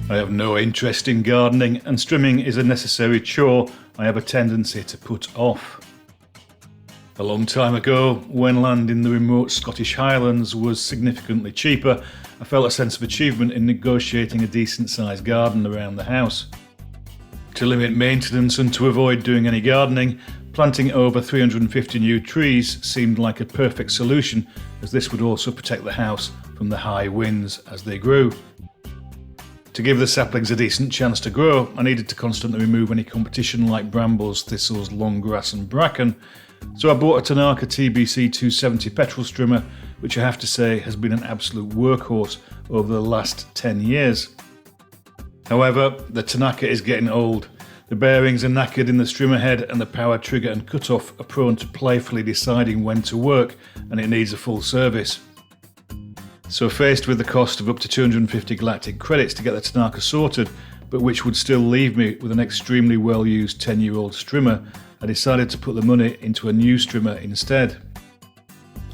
I have no interest in gardening, and strimming is a necessary chore I have a tendency to put off. A long time ago, when land in the remote Scottish Highlands was significantly cheaper, I felt a sense of achievement in negotiating a decent sized garden around the house. To limit maintenance and to avoid doing any gardening, planting over 350 new trees seemed like a perfect solution, as this would also protect the house from the high winds as they grew. To give the saplings a decent chance to grow, I needed to constantly remove any competition like brambles, thistles, long grass and bracken, so I bought a Tanaka TBC 270 petrol strimmer, which I have to say has been an absolute workhorse over the last 10 years. However, the Tanaka is getting old. The bearings are knackered in the strimmer head, and the power trigger and cutoff are prone to playfully deciding when to work, and it needs a full service. So faced with the cost of up to 250 galactic credits to get the Tanaka sorted, but which would still leave me with an extremely well used 10-year-old strimmer, I decided to put the money into a new strimmer instead.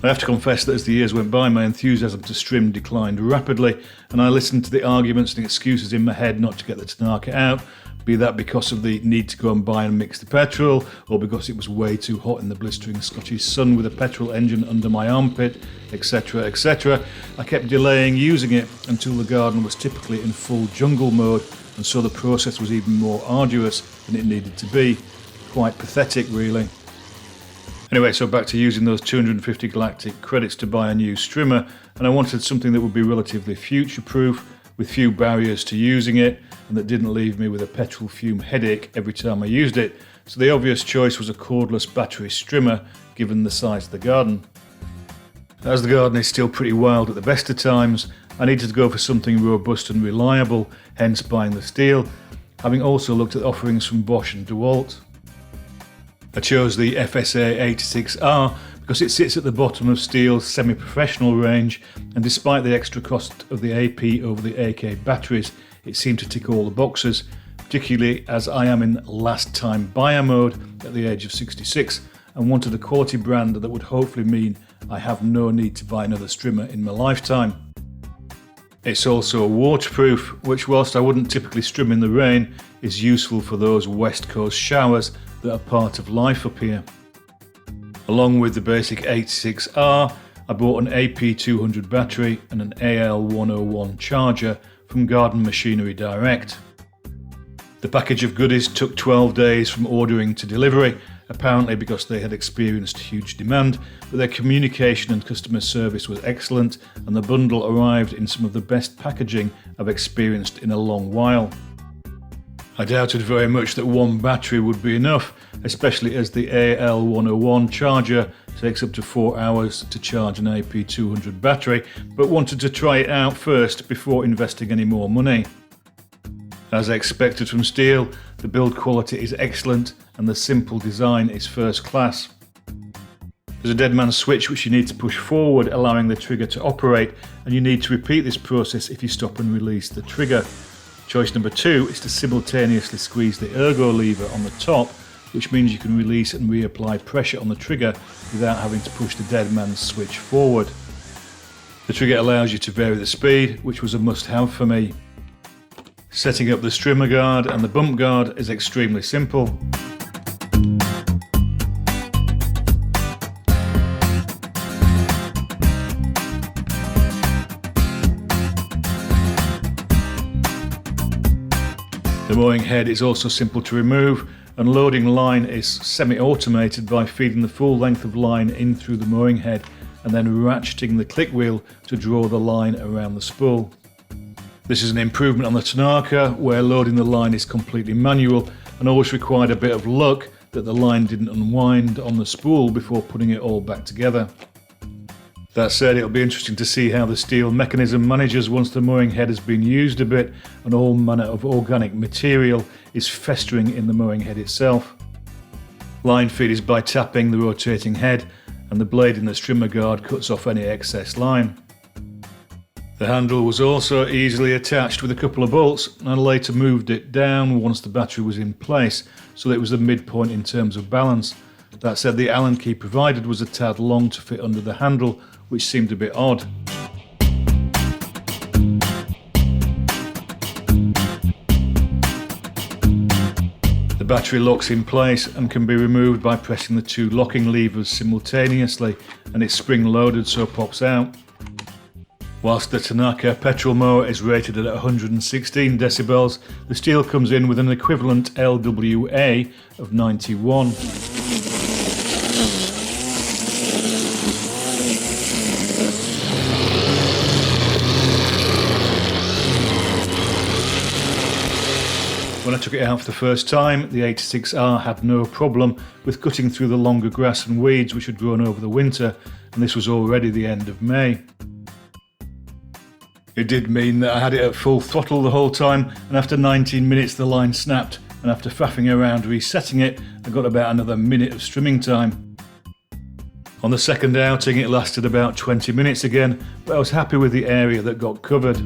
I have to confess that as the years went by, my enthusiasm to strim declined rapidly, and I listened to the arguments and excuses in my head not to get the Tanaka out, be that because of the need to go and buy and mix the petrol, or because it was way too hot in the blistering Scottish sun with a petrol engine under my armpit, etc, etc. I kept delaying using it until the garden was typically in full jungle mode, and so the process was even more arduous than it needed to be. Quite pathetic, really. Anyway, so back to using those 250 galactic credits to buy a new strimmer, and I wanted something that would be relatively future-proof, with few barriers to using it, and that didn't leave me with a petrol fume headache every time I used it, so the obvious choice was a cordless battery strimmer, given the size of the garden. As the garden is still pretty wild at the best of times, I needed to go for something robust and reliable, hence buying the Stihl, having also looked at offerings from Bosch and DeWalt. I chose the FSA 86R because it sits at the bottom of Stihl's semi-professional range, and despite the extra cost of the AP over the AK batteries, it seemed to tick all the boxes, particularly as I am in last time buyer mode at the age of 66 and wanted a quality brand that would hopefully mean I have no need to buy another strimmer in my lifetime. It's also waterproof, which whilst I wouldn't typically strim in the rain, is useful for those West Coast showers that are part of life up here. Along with the basic 86R, I bought an AP200 battery and an AL101 charger from Garden Machinery Direct. The package of goodies took 12 days from ordering to delivery, apparently because they had experienced huge demand, but their communication and customer service was excellent, and the bundle arrived in some of the best packaging I've experienced in a long while. I doubted very much that one battery would be enough, especially as the AL101 charger takes up to 4 hours to charge an AP200 battery, but wanted to try it out first before investing any more money. As expected from Stihl, the build quality is excellent and the simple design is first class. There's a dead man switch which you need to push forward, allowing the trigger to operate, and you need to repeat this process if you stop and release the trigger. Choice number 2 is to simultaneously squeeze the ergo lever on the top, which means you can release and reapply pressure on the trigger without having to push the dead man's switch forward. The trigger allows you to vary the speed, which was a must-have for me. Setting up the strimmer guard and the bump guard is extremely simple. The mowing head is also simple to remove, and loading line is semi-automated by feeding the full length of line in through the mowing head and then ratcheting the click wheel to draw the line around the spool. This is an improvement on the Tanaka, where loading the line is completely manual and always required a bit of luck that the line didn't unwind on the spool before putting it all back together. That said, it'll be interesting to see how the Stihl mechanism manages once the mowing head has been used a bit and all manner of organic material is festering in the mowing head itself. Line feed is by tapping the rotating head, and the blade in the strimmer guard cuts off any excess line. The handle was also easily attached with a couple of bolts, and I later moved it down once the battery was in place so that it was the midpoint in terms of balance. That said, the Allen key provided was a tad long to fit under the handle, which seemed a bit odd. The battery locks in place and can be removed by pressing the two locking levers simultaneously, and it's spring loaded so it pops out. Whilst the Tanaka petrol mower is rated at 116 decibels, the Stihl comes in with an equivalent LWA of 91. When I took it out for the first time, the 86R had no problem with cutting through the longer grass and weeds which had grown over the winter, and this was already the end of May. It did mean that I had it at full throttle the whole time, and after 19 minutes the line snapped, and after faffing around resetting it, I got about another minute of strimming time. On the second outing it lasted about 20 minutes again, but I was happy with the area that got covered.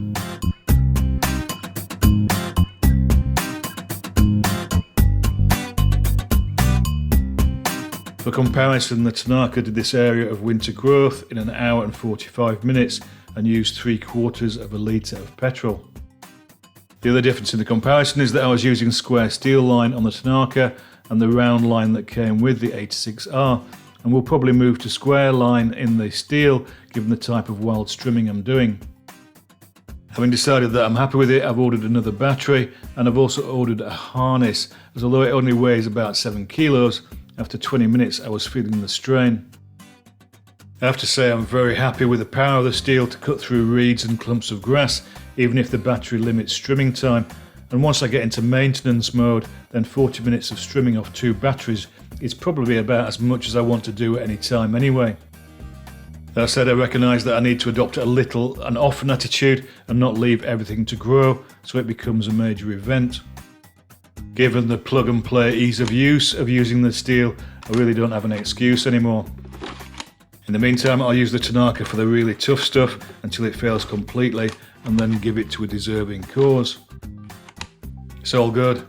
For comparison, the Tanaka did this area of winter growth in 1 hour and 45 minutes and used 3/4 of a litre of petrol. The other difference in the comparison is that I was using square steel line on the Tanaka and the round line that came with the 86R, and will probably move to square line in the Stihl given the type of wild strimming I'm doing. Having decided that I'm happy with it, I've ordered another battery, and I've also ordered a harness, as although it only weighs about 7 kilos, after 20 minutes I was feeling the strain. I have to say I'm very happy with the power of the Stihl to cut through reeds and clumps of grass, even if the battery limits strimming time, and once I get into maintenance mode, then 40 minutes of strimming off 2 batteries is probably about as much as I want to do at any time anyway. That said, I recognise that I need to adopt a little an often attitude and not leave everything to grow so it becomes a major event. Given the plug and play ease of use of using the Stihl, I really don't have an excuse anymore. In the meantime, I'll use the Tanaka for the really tough stuff until it fails completely, and then give it to a deserving cause. It's all good.